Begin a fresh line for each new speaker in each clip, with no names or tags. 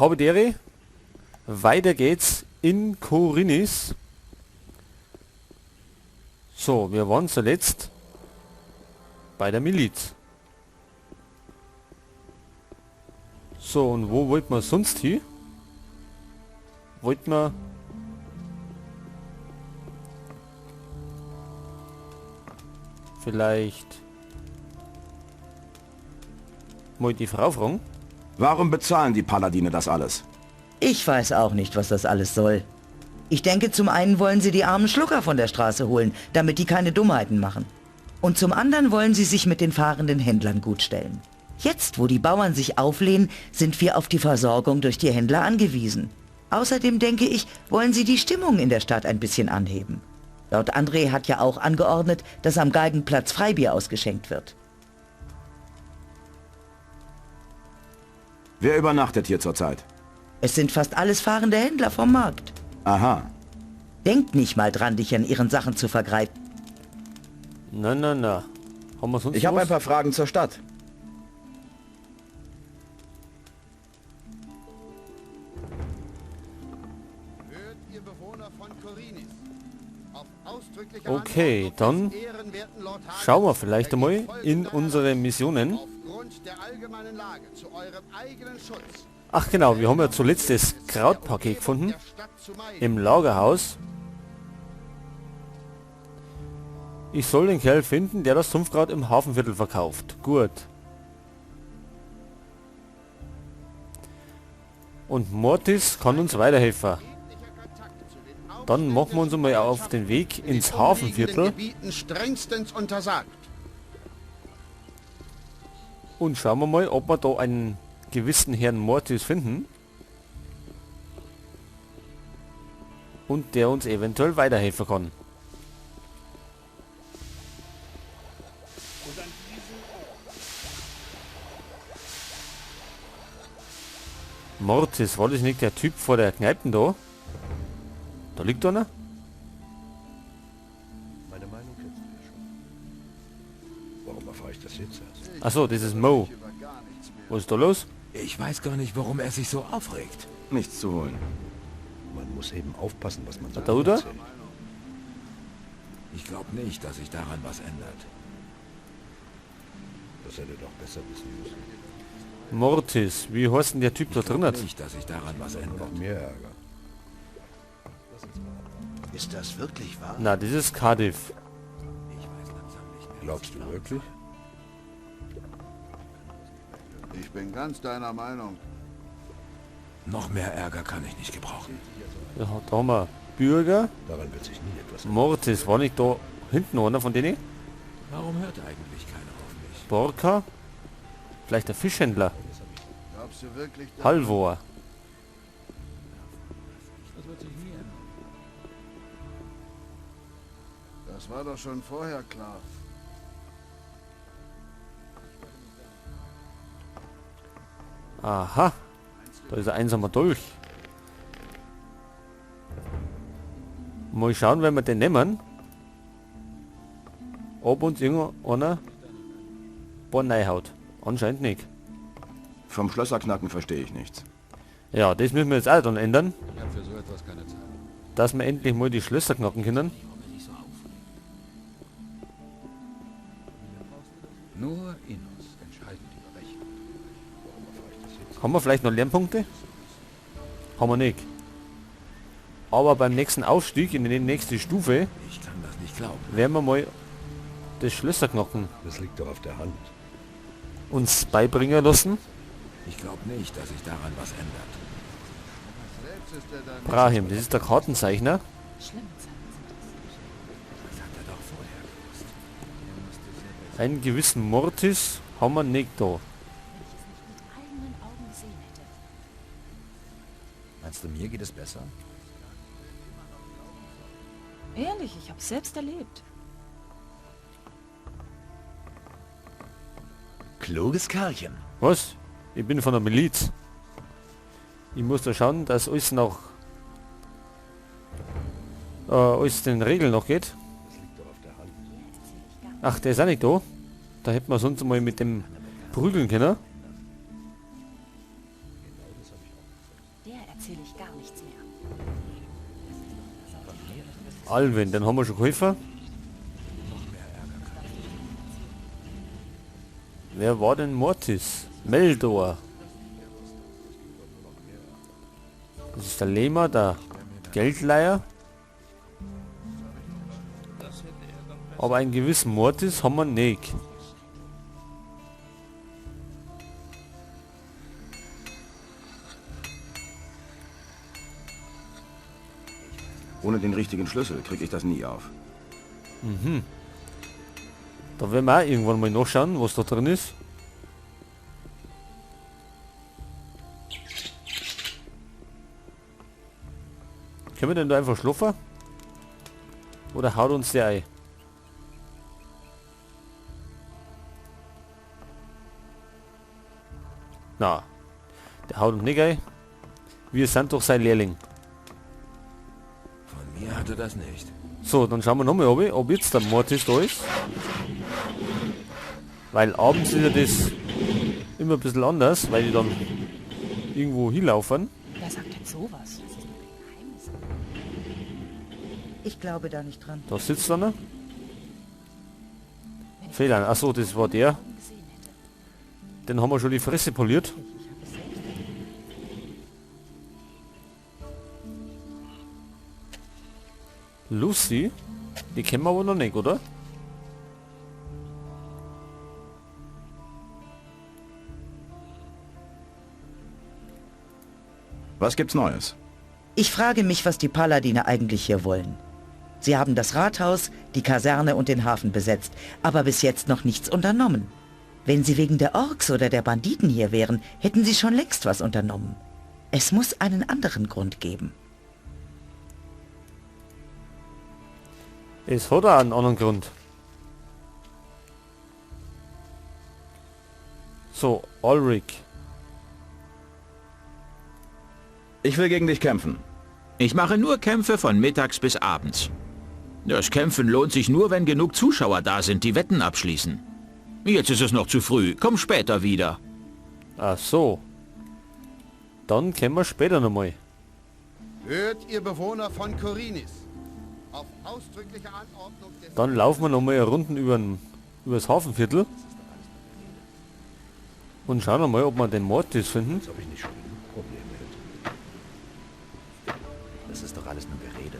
Habedere. Weiter geht's in Korinis. So, wir waren zuletzt bei der Miliz. So, und wo wollten wir sonst hin? Wollten wir... Vielleicht... mal die Frau fragen?
Warum bezahlen die Paladine das alles?
Ich weiß auch nicht, was das alles soll. Ich denke, zum einen wollen sie die armen Schlucker von der Straße holen, damit die keine Dummheiten machen. Und zum anderen wollen sie sich mit den fahrenden Händlern gutstellen. Jetzt, wo die Bauern sich auflehnen, sind wir auf die Versorgung durch die Händler angewiesen. Außerdem denke ich, wollen sie die Stimmung in der Stadt ein bisschen anheben. Lord André hat ja auch angeordnet, dass am Galgenplatz Freibier ausgeschenkt wird.
Wer übernachtet hier zurzeit?
Es sind fast alles fahrende Händler vom Markt.
Aha.
Denkt nicht mal dran, dich an ihren Sachen zu vergreifen.
Na. Haben wir sonst
Ich habe
was?
ein paar Fragen zur Stadt.
Hört ihr Bewohner von Korinis. Auf ausdrückliche
Okay,
Anordnung
dann
des ehrenwerten Lord Hagen
schauen wir vielleicht einmal
vergeht folgende
in unsere Missionen.
Aufgrund der allgemeinen Lage zu eurem eigenen Schutz
Ach genau, wir haben ja zuletzt das Krautpaket gefunden.
der Stadt zu meiden.
Im Lagerhaus. Ich soll den Kerl finden, der das Sumpfkraut im Hafenviertel verkauft. Gut. Und Mortis kann uns weiterhelfen. Dann machen wir uns einmal auf den Weg ins Hafenviertel
Gebieten strengstens untersagt.
und schauen wir mal, ob wir da einen gewissen Herrn Mortis finden. Und der uns eventuell weiterhelfen kann. Mortis, war das nicht der Typ vor der Kneipen da? Da liegt einer?
Meine Meinung kennst du ja schon. Warum erfahre ich das jetzt erst?
Achso, das ist Mo. Was ist da los?
Ich weiß gar nicht, warum er sich so aufregt.
Nichts zu holen.
Man muss eben aufpassen, was man sagt.
Da, oder?
Ich glaube nicht, dass sich daran was ändert.
Das hätte doch besser wissen müssen.
Mortis, wie heißt denn der Typ da drin?
Nicht, dass sich daran was ändert.
Noch mehr Ärger. Ist das wirklich wahr?
Na, das ist Cardiff.
Ich weiß langsam nicht mehr.
Glaubst du wirklich?
Ich bin ganz deiner Meinung.
Noch mehr Ärger kann ich nicht gebrauchen.
Ja, da haben wir Bürger.
Daran wird sich nie etwas ändern.
Mortis, war nicht da hinten einer von denen?
Warum hört eigentlich keiner auf mich?
Borka? Vielleicht der Fischhändler?
Glaubst du wirklich, dass
Halvor?
Das wird sich nie ändern.
das war doch schon vorher klar.
Aha. Da ist ein einsamer Dolch. Mal schauen, wenn wir den nehmen. Ob uns irgendeiner reinhaut. Anscheinend nicht.
Vom Schlösserknacken verstehe ich nichts.
Ja, das müssen wir jetzt auch dann ändern.
Ich habe für so etwas keine Zeit.
Dass wir endlich mal die Schlösser knacken können.
Nur Innos entscheiden die Berechnung.
Haben wir vielleicht noch Lernpunkte? Haben wir nicht. Aber beim nächsten Aufstieg in die nächste Stufe
Ich kann das nicht glauben.
werden wir mal das Schlösserknacken
Das liegt doch auf der Hand.
uns beibringen lassen.
Ich glaube nicht, dass sich daran was ändert.
Selbst ist er dann
Brahim, das ist der Kartenzeichner.
Das hat er doch vorher gewusst.
Einen gewissen Mortis haben wir nicht da.
eigenen Augen gesehen hätte.
Meinst du, mir geht es besser?
Ehrlich, ich hab's selbst erlebt.
Kluges Kerlchen.
Was? Ich bin von der Miliz. Ich muss da schauen, dass alles noch alles den Regeln noch geht.
Das liegt doch auf der Hand.
Ach, der ist auch nicht da. Da hätten wir sonst mal mit dem prügeln können.
der erzähle ich gar nichts mehr.
Alwin, den haben wir schon geholfen. Wer war denn Mortis? Meldor. Das ist der Lehmer, der Geldleier. Aber einen gewissen Mortis haben wir nicht.
Ohne den richtigen Schlüssel kriege ich das nie auf.
Da werden wir auch irgendwann mal nachschauen, was da drin ist. Können wir denn da einfach schlafen? Oder haut uns der ein? Na, der haut uns nicht ein. Wir sind doch sein Lehrling.
Von mir hat er das nicht.
So, dann schauen wir nochmal, ob jetzt der Mortis da ist. Weil abends ist ja das immer ein bisschen anders, weil die dann irgendwo hinlaufen.
Wer sagt denn sowas?
Ich glaube da nicht dran.
Da sitzt einer. Fehler. Achso, das war der. Den haben wir schon die Fresse poliert. Lucy? Die kennen wir aber noch nicht, oder?
Was gibt's Neues?
Ich frage mich, was die Paladine eigentlich hier wollen. Sie haben das Rathaus, die Kaserne und den Hafen besetzt, aber bis jetzt noch nichts unternommen. Wenn sie wegen der Orks oder der Banditen hier wären, hätten sie schon längst was unternommen. Es muss einen anderen Grund geben.
Es hat auch einen anderen Grund. So, Ulrich.
Ich will gegen dich kämpfen.
Ich mache nur Kämpfe von mittags bis abends. Das Kämpfen lohnt sich nur, wenn genug Zuschauer da sind, die Wetten abschließen. Jetzt ist es noch zu früh. Komm später wieder.
Ach so. Dann können wir später nochmal.
Hört ihr Bewohner von Korinis. Auf ausdrückliche Anordnung des...
Dann laufen wir nochmal Runden übers Hafenviertel. Und schauen wir mal, ob wir den Mortis finden.
Als ob ich nicht schon genug Probleme hätte. Das ist doch alles nur Gerede.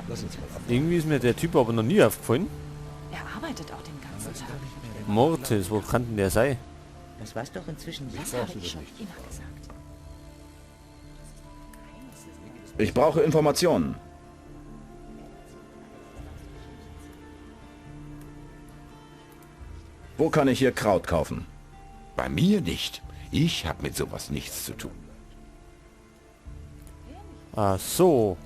Lass uns mal ab.
Irgendwie ist mir der Typ aber noch nie aufgefallen.
Er arbeitet auch den ganzen Tag.
Mortis, wo kann denn der sein?
Das weiß doch inzwischen
Das
jeder.
habe ich schon immer gesagt.
Ich brauche Informationen. Wo kann ich hier Kraut kaufen?
Bei mir nicht. Ich habe mit sowas nichts zu tun.
Ach so.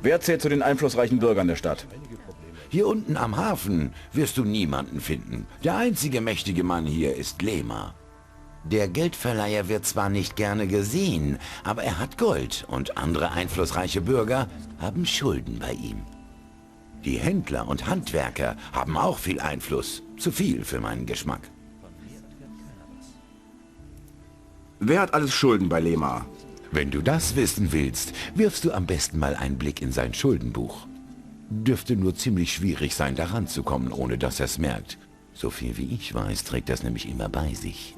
Wer zählt zu den einflussreichen Bürgern der Stadt?
Hier unten am Hafen wirst du niemanden finden. Der einzige mächtige Mann hier ist Lehmer. Der Geldverleiher wird zwar nicht gerne gesehen, aber er hat Gold und andere einflussreiche Bürger haben Schulden bei ihm. Die Händler und Handwerker haben auch viel Einfluss. Zu viel für meinen Geschmack.
Wer hat alles Schulden bei Lehmer?
Wenn du das wissen willst, wirfst du am besten mal einen Blick in sein Schuldenbuch. Dürfte nur ziemlich schwierig sein, daran zu kommen, ohne dass er es merkt. So viel wie ich weiß, trägt das nämlich immer bei sich.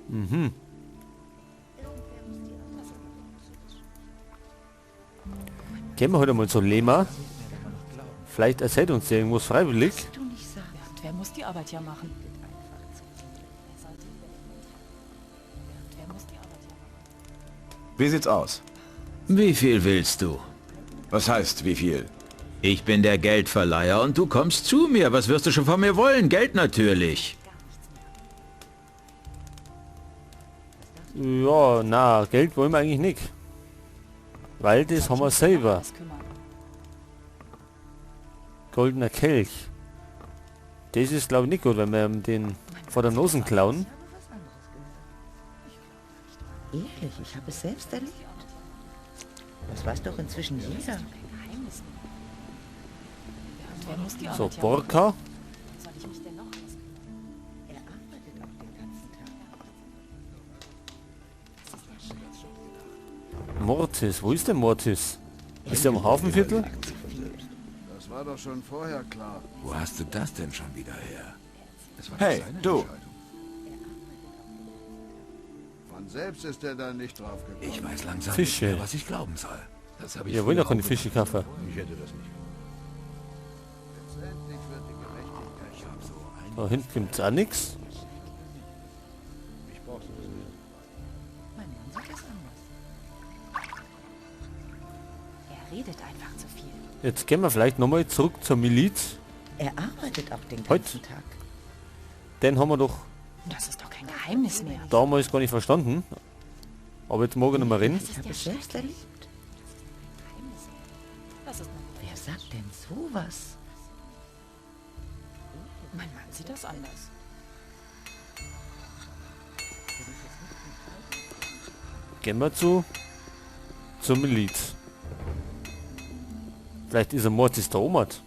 Mhm. Gehen wir heute mal zu Lehmer. Vielleicht erzählt uns der irgendwas freiwillig.
Du nicht sagen.
Und wer muss die Arbeit ja machen? Wer muss die Arbeit ja machen?
Wie sieht's aus?
Wie viel willst du?
Was heißt, wie viel?
Ich bin der Geldverleiher und du kommst zu mir. Was wirst du schon von mir wollen? Geld natürlich.
Ja, na, Geld wollen wir eigentlich nicht. Weil das haben wir selber.
Das kümmern.
Goldener Kelch. Das ist glaube ich nicht gut, wenn wir ihm den vor der Nase klauen.
Ehrlich, ich habe es selbst erlebt. Das weiß doch inzwischen jeder.
Geheimnis. Und wer muss die Arbeit
So,
ja machen?
Borka.
Soll ich mich denn noch was kümmern?
Er arbeitet auch den ganzen Tag.
Mortis, wo ist der Mortis? Ist der im Hafenviertel?
Das war doch schon vorher klar.
Wo hast du das denn schon wieder her?
Das war
Hey,
seine
du.
Entscheidung.
Von selbst ist er da nicht drauf gekommen.
Ich weiß langsam
Fische.
nicht mehr, was ich glauben soll. Das habe ich
Wir wollen
früher
doch keine
auch
Fische
gemacht.
kaufen.
Ich hätte das nicht.
Letztendlich wird die Gerechtigkeit
Ich habe so ein...
Da hinten gibt's auch nichts.
Ich brauch's nicht.
Mein Mann sieht das anders. Er redet einfach zu viel.
Jetzt gehen wir vielleicht nochmal zurück zur Miliz.
Er arbeitet auch den
Heut.
ganzen Tag.
Den haben wir doch
Das ist doch kein Geheimnis mehr.
damals gar nicht verstanden. Aber jetzt morgen nicht mehr reden.
Ich habe es selbst erlebt.
Das ist
Wer sagt denn sowas?
mein Mann sieht das anders.
Gehen wir zur Miliz. Vielleicht ist er Mortis der Omat.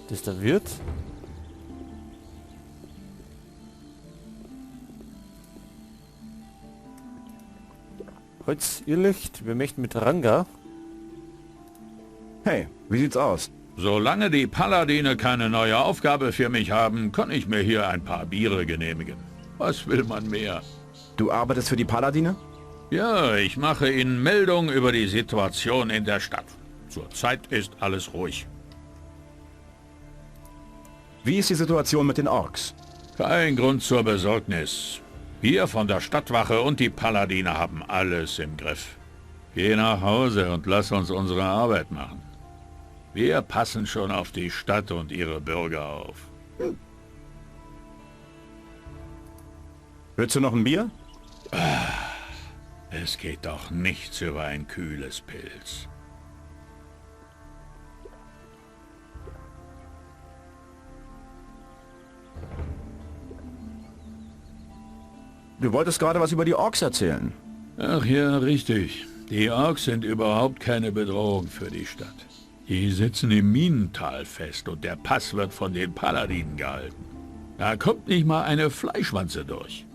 Das ist der Wirt. Holz, Irrlicht, wir möchten mit Ranga.
Hey, wie sieht's aus?
Solange die Paladine keine neue Aufgabe für mich haben, kann ich mir hier ein paar Biere genehmigen. Was will man mehr?
Du arbeitest für die Paladine?
Ja, ich mache Ihnen Meldung über die Situation in der Stadt. Zurzeit ist alles ruhig.
Wie ist die Situation mit den Orks?
Kein Grund zur Besorgnis. Wir von der Stadtwache und die Paladine haben alles im Griff. Geh nach Hause und lass uns unsere Arbeit machen. Wir passen schon auf die Stadt und ihre Bürger auf.
Willst du noch ein Bier?
Es geht doch nichts über ein kühles Pilz.
Du wolltest gerade was über die Orks erzählen.
Ach ja, richtig. Die Orks sind überhaupt keine Bedrohung für die Stadt. Die sitzen im Minental fest und der Pass wird von den Paladinen gehalten. Da kommt nicht mal eine Fleischwanze durch.